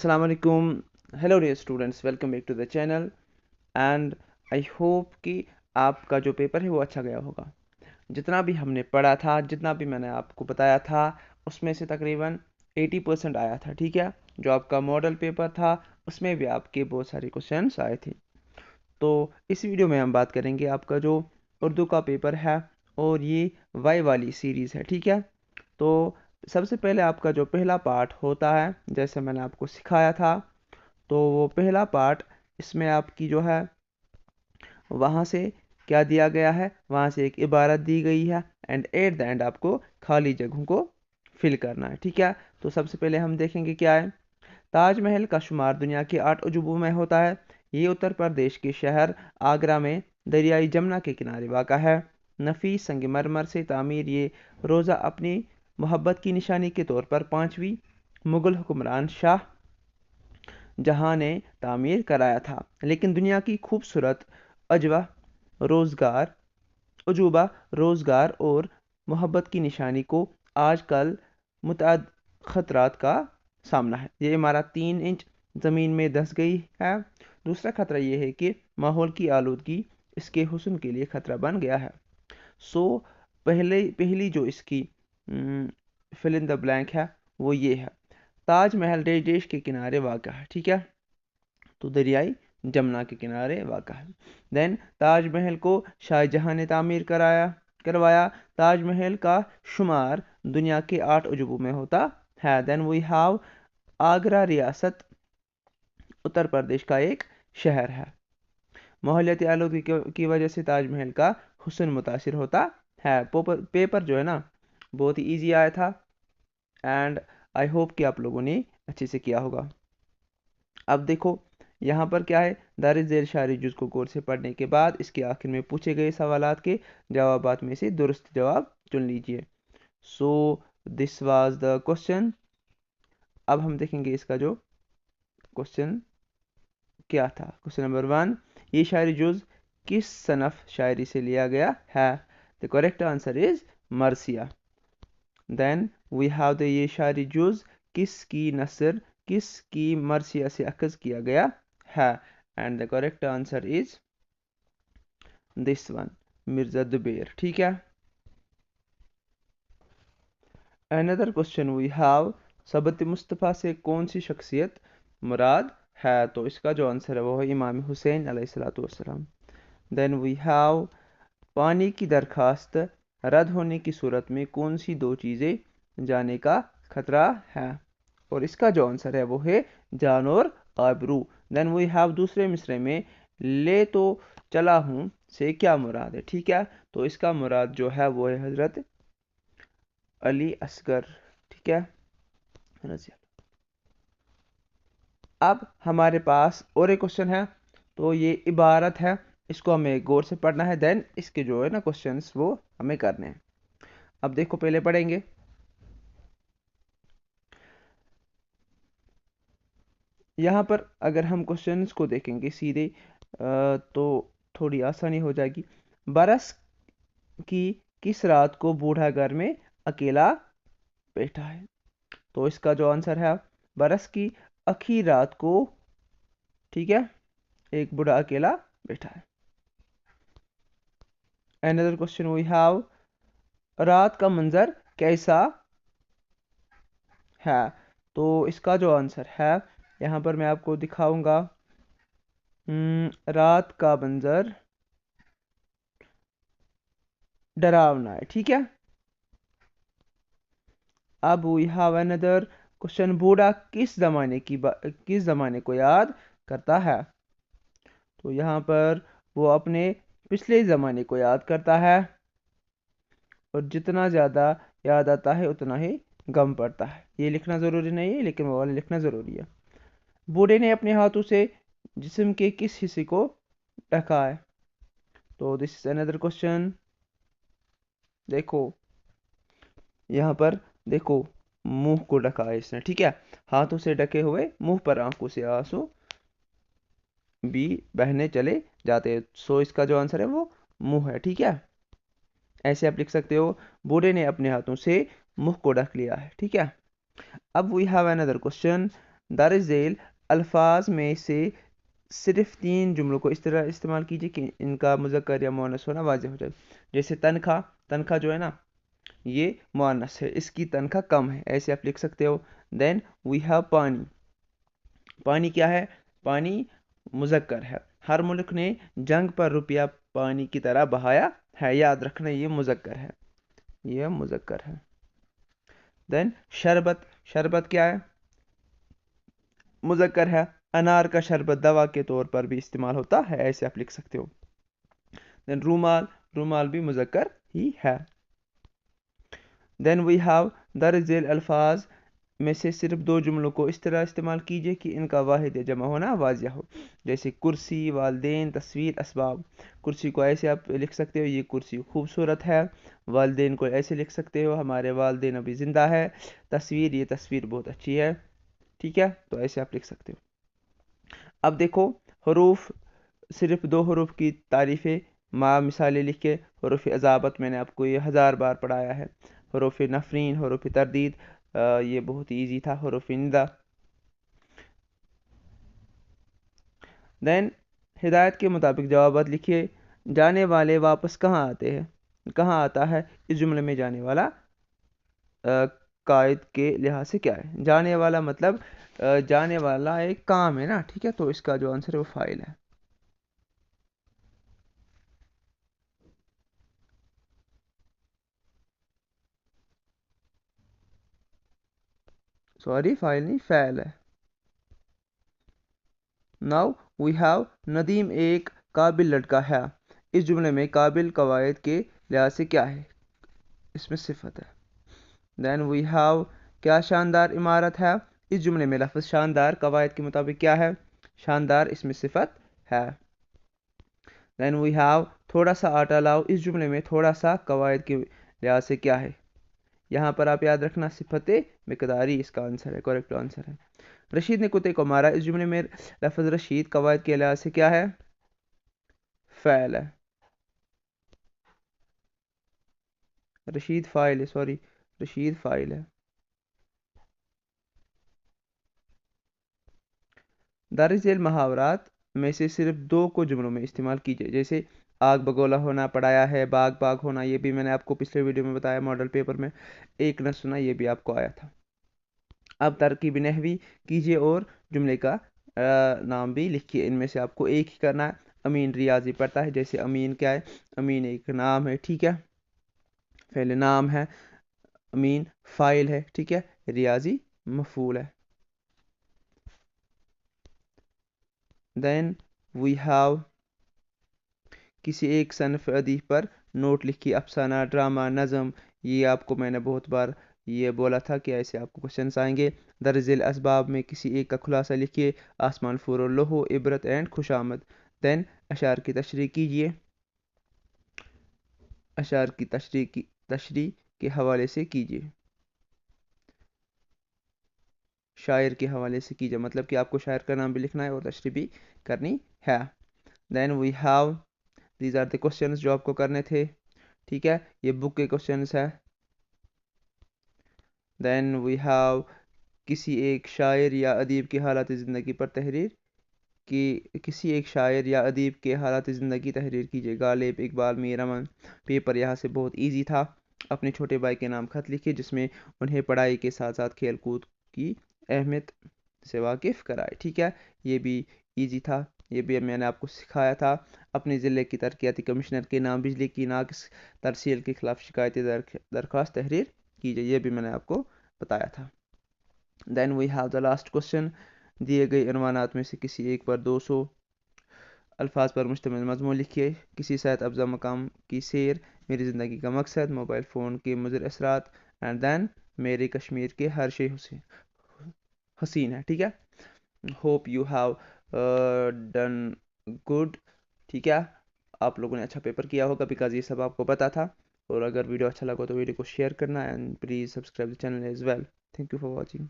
अस्सलाम वालेकुम। Hello dear students, welcome back to the channel and I hope कि आपका जो पेपर है वो अच्छा गया होगा। जितना भी हमने पढ़ा था, जितना भी मैंने आपको बताया था, उसमें से तकरीबन 80% आया था। ठीक है, जो आपका मॉडल पेपर था उसमें भी आपके बहुत सारे क्वेश्चंस आए थे। तो इस वीडियो में हम बात करेंगे आपका जो उर्दू का पेपर है और ये वाई वाली सीरीज़ है। ठीक है, तो सबसे पहले आपका जो पहला पार्ट होता है, जैसे मैंने आपको सिखाया था, तो वो पहला पार्ट, इसमें आपकी जो है वहाँ से क्या दिया गया है, वहाँ से एक इबारत दी गई है एंड एट द एंड आपको खाली जगहों को फिल करना है। ठीक है, तो सबसे पहले हम देखेंगे क्या है। ताजमहल का शुमार दुनिया के 8 अजूबों में होता है। ये उत्तर प्रदेश के शहर आगरा में दरियाई जमुना के किनारे वाक़ा है। नफीस संगमरमर से तामीर ये रोज़ा अपनी मोहब्बत की निशानी के तौर पर 5वीं मुग़ल हुक्मरान शाह जहां ने तामीर कराया था। लेकिन दुनिया की खूबसूरत अजवा रोज़गार अजूबा रोज़गार और मोहब्बत की निशानी को आजकल मुतअद्दिद ख़तरात का सामना है। ये इमारत 3 इंच ज़मीन में धंस गई है। दूसरा ख़तरा ये है कि माहौल की आलूदगी इसके हुस्न के लिए ख़तरा बन गया है। सो पहली जो इसकी फिल इन द ब्लैंक है वो ये है। ताजमहल देश के किनारे वाक़ा है। ठीक है, तो दरियाई जमुना के किनारे वाक़ा है। देन ताजमहल को शाहजहां ने तामीर करवाया। ताजमहल का शुमार दुनिया के 8 अजूबों में होता है। देन वी हैव आगरा रियासत उत्तर प्रदेश का एक शहर है। माहौलियाती आलूदगी की वजह से ताजमहल का हुस्न मुतासिर होता है। पेपर जो है ना, बहुत ही ईजी आया था एंड आई होप कि आप लोगों ने अच्छे से किया होगा। अब देखो यहाँ पर क्या है, दारिस ज़ेर शायरी जुज़ को गौर से पढ़ने के बाद इसके आखिर में पूछे गए सवालात के जवाबात में से दुरुस्त जवाब चुन लीजिए। So this was the question. अब हम देखेंगे इसका जो क्वेश्चन क्या था। क्वेश्चन नंबर 1, ये शायरी जुज़ किस सनफ शायरी से लिया गया है? द करेक्ट आंसर इज मरसिया। देन वी हैव द ये शायरी जुज़ किसकी नसर किसकी मरसिया से अखज़ किया गया है? And the correct answer is this one, Mirza Dabeer. ठीक है, अनदर क्वेश्चन वी हैव, सबत मुस्तफ़ा से कौन सी शख्सियत मुराद है? तो इसका जो आंसर है वो है इमाम हुसैन अलैहिस्सलातु वस्सलाम। देन वी हैव, पानी की दरखास्त रद्द होने की सूरत में कौन सी दो चीज़ें जाने का खतरा है? और इसका जो आंसर है वो है जान और आबरू। देन वी हैव, दूसरे मिसरे में ले तो चला हूँ से क्या मुराद है? ठीक है, तो इसका मुराद जो है वो है हजरत अली असगर। ठीक है, अब हमारे पास और एक क्वेश्चन है, तो ये इबारत है, इसको हमें गौर से पढ़ना है। देन इसके जो है ना क्वेश्चंस वो हमें करने हैं। अब देखो पहले पढ़ेंगे। यहाँ पर अगर हम क्वेश्चंस को देखेंगे सीधे तो थोड़ी आसानी हो जाएगी। बरस की किस रात को बूढ़ा घर में अकेला बैठा है? तो इसका जो आंसर है, बरस की आखिरी रात को, ठीक है, एक बूढ़ा अकेला बैठा है। अनदर क्वेश्चन वी हैव, रात का मंजर कैसा है? तो इसका जो आंसर है, यहाँ पर मैं आपको दिखाऊंगा। रात का मंजर डरावना है। ठीक है, अब वी हैव अनदर क्वेश्चन, बूढ़ा किस जमाने को याद करता है? तो यहाँ पर वो अपने पिछले ज़माने को याद करता है और जितना ज़्यादा याद आता है उतना ही गम पड़ता है। ये लिखना ज़रूरी नहीं है, लेकिन वो वाला लिखना ज़रूरी है। बूढ़े ने अपने हाथों से जिस्म के किस हिस्से को ढका है? तो दिस इज अनदर क्वेश्चन। देखो यहाँ पर देखो, मुंह को ढका है इसने। ठीक है, हाथों से ढके हुए मुंह पर आंखों से आंसू भी बहने चले जाते हैं। सो इसका जो आंसर है वो मुंह है। ठीक है, ऐसे आप लिख सकते हो, बूढ़े ने अपने हाथों से मुंह को ढक लिया है। ठीक है, अब वी हैव अनदर क्वेश्चन, درج ذیل الفاظ میں سے صرف 3 جملوں کو اس طرح استعمال کیجیے کہ ان کا مذکر یا مؤنث ہونا واضح ہو جائے. جیسے تنخواہ، تنخواہ جو ہے نا یہ مؤنث ہے، اس کی تنخواہ کم ہے، ایسے آپ لکھ سکتے ہو. دین وی ہیو پانی. پانی کیا ہے؟ پانی مذکر ہے. ہر ملک نے جنگ پر روپیہ پانی کی طرح بہایا ہے. یاد رکھنا یہ مذکر ہے، یہ مذکر ہے. دین شربت، شربت کیا ہے؟ مذکر ہے. انار کا شربت دوا کے طور پر بھی استعمال ہوتا ہے، ایسے آپ لکھ سکتے ہو. دین رومال، رومال بھی مذکر ہی ہے. دین وی ہیو درج ذیل الفاظ میں سے صرف 2 جملوں کو اس طرح استعمال کیجیے کہ ان کا واحد یا جمع ہونا واضح ہو. جیسے کرسی، والدین، تصویر، اسباب. کرسی کو ایسے آپ لکھ سکتے ہو یہ کرسی خوبصورت ہے. والدین کو ایسے لکھ سکتے ہو ہمارے والدین ابھی زندہ ہے. تصویر، یہ تصویر بہت اچھی ہے. ٹھیک ہے، تو ایسے آپ لکھ سکتے ہو. اب دیکھو حروف، صرف 2 حروف کی تعریفیں مثالیں لکھے. حروف اضافت میں نے آپ کو یہ 1000 بار پڑھایا ہے. حروف نفرین، حروف تردید، یہ بہت ایزی تھا. حروف ندا. دین ہدایت کے مطابق جوابات لکھیے. جانے والے واپس کہاں آتے ہیں؟ کہاں آتا ہے؟ اس جملے میں جانے والا قائد کے لحاظ سے کیا ہے؟ جانے والا مطلب جانے والا ایک کام ہے نا. ٹھیک ہے، تو اس کا جو آنسر ہے وہ فاعل ہے. سوری، فاعل نہیں، فعل ہے. ناؤ وی ہیو ندیم ایک قابل لڑکا ہے. اس جملے میں قابل قواعد کے لحاظ سے کیا ہے؟ اس میں صفت ہے. دین وی ہیو کیا شاندار عمارت ہے. اس جملے میں لفظ شاندار قواعد کے مطابق کیا ہے؟ شاندار، اس میں صفت ہے. دین وی ہیو تھوڑا سا آٹا لاؤ. اس جملے میں تھوڑا سا قواعد کے لحاظ سے کیا ہے؟ یہاں پر آپ یاد رکھنا صفت مقداری اس کا آنسر ہے، کریکٹ آنسر ہے. رشید نے کتے کو مارا. اس جملے میں لفظ رشید قواعد کے لحاظ سے کیا ہے؟ فعل ہے. رشید فاعل ہے، سوری، رشید فاعل ہے. درج ذیل محاورات میں سے صرف 2 کو جملوں میں استعمال کیجیے. جیسے آگ بگولا ہونا پڑھایا ہے، باغ باغ ہونا یہ بھی میں نے آپ کو پچھلے ویڈیو میں بتایا ماڈل پیپر میں. ایک نہ سنا، یہ بھی آپ کو آیا تھا. اب ترکیب نحوی کیجیے اور جملے کا نام بھی لکھیے. ان میں سے آپ کو ایک ہی کرنا ہے. امین ریاضی پڑھتا ہے. جیسے امین کیا ہے؟ امین ایک نام ہے. ٹھیک ہے، فعل نام ہے. امین فاعل ہے. ٹھیک ہے، ریاضی مفعول ہے. دین وی ہیو کسی ایک صنف ادیب پر نوٹ لکھی. افسانہ، ڈرامہ، نظم. یہ آپ کو میں نے بہت بار یہ بولا تھا کہ ایسے آپ کو کوشچنس آئیں گے. درج ذیل اسباب میں کسی ایک کا خلاصہ لکھیے. آسمان فور و لوہو، عبرت اینڈ خوش آمد. دین اشعار کی تشریح کیجیے. اشعار کی تشریح کے حوالے سے کیجیے. شاعر کے حوالے سے کیجیے، مطلب کہ آپ کو شاعر کا نام بھی لکھنا ہے اور تشریح بھی کرنی ہے. Then we have these are the questions جو آپ کو کرنے تھے. ٹھیک ہے، یہ بک کے کوشچنس ہے. دین وی ہیو کسی ایک شاعر یا ادیب کی حالات زندگی پر تحریر کی. کسی ایک شاعر یا ادیب کے حالات زندگی تحریر کیجیے. غالب، اقبال، میر امن. پیپر یہاں سے بہت ایزی تھا. اپنے چھوٹے بھائی کے نام خط لکھیے جس میں انہیں پڑھائی کے ساتھ ساتھ کھیل کود کی اہمیت سے واقف کرائے. ٹھیک ہے، یہ بھی ایزی تھا. یہ بھی میں نے آپ کو سکھایا تھا. اپنے ضلع کی ترقیاتی کمشنر کے نام بجلی کی ناقص ترسیل کے خلاف شکایتی درخواست تحریر کیجیے. یہ بھی میں نے آپ کو بتایا تھا. Then we have the last question. دیے گئے عنوانات میں سے کسی ایک پر 200 الفاظ پر مشتمل مضمون لکھیے. کسی صحت افزا مقام کی سیر، میری زندگی کا مقصد، موبائل فون کے مضر اثرات، اینڈ دین میرے کشمیر کے ہر شے حسین ہے. ٹھیک ہے، hope you have done good. ٹھیک ہے، آپ لوگوں نے اچھا پیپر کیا ہوگا بیکاز یہ سب آپ کو پتا تھا. اور اگر ویڈیو اچھا لگا تو ویڈیو کو شیئر کرنا and please subscribe the channel as well. Thank you for watching.